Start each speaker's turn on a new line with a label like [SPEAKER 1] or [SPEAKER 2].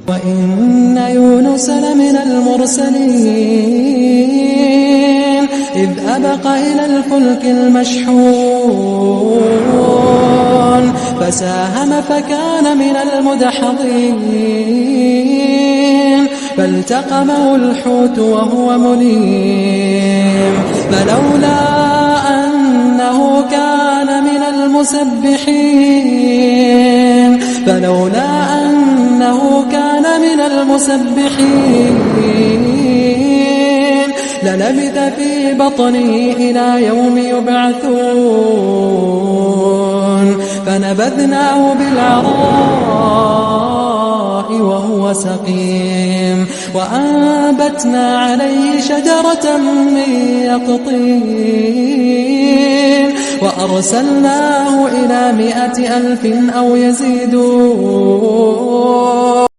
[SPEAKER 1] وإن يونس لمن المرسلين إذ أبق إلى الفلك المشحون فساهم فكان من المدحضين فالتقمه الحوت وهو مليم فلولا أنه كان من المسبحين للبث في بطنه إلى يوم يبعثون فنبذناه بالعراء وهو سقيم وأنبتنا عليه شجرة من يقطين وأرسلناه إلى 100,000 أو يزيدون